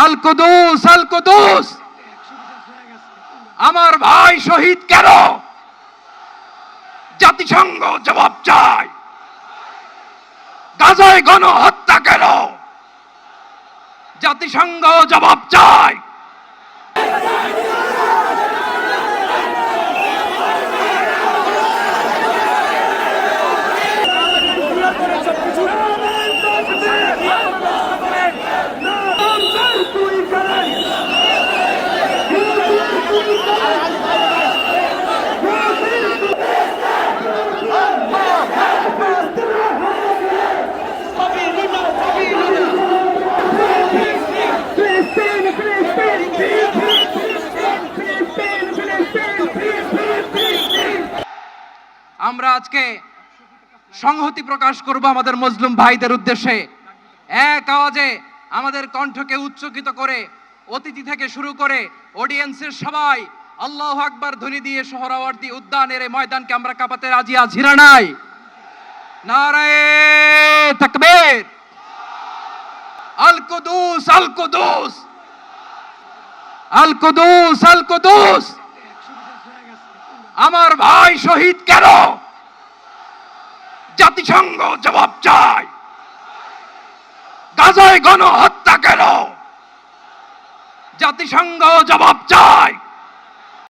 আল কুদুস আল কুদুস, আমার ভাই শহীদ কেন? জাতিসংঘ জবাব চায়। গাজায় গণহত্যা কেন? জাতিসংঘ জবাব চায়। আমরা আজকে সংহতি প্রকাশ করব আমাদের মুসলিম ভাইদের উদ্দেশ্যে। এক আওয়াজে আমাদের কণ্ঠকে উচ্চকিত করে অতিথি থেকে শুরু করে অডিয়েন্সের সবাই আল্লাহু আকবার ধ্বনি দিয়ে সোহরাওয়ার্দী উদ্যানের এই ময়দানকে আমরা কাঁপাতে রাজি আছি না নাই? নারায়ে তাকবীর। আল কুদুস আল কুদুস, আল কুদুস আল কুদুস, আমার ভাই শহীদ কেন? জাতিসংঘ জবাব চায়। গাজায় গণহত্যা কেন? জাতিসংঘ জবাব চায়।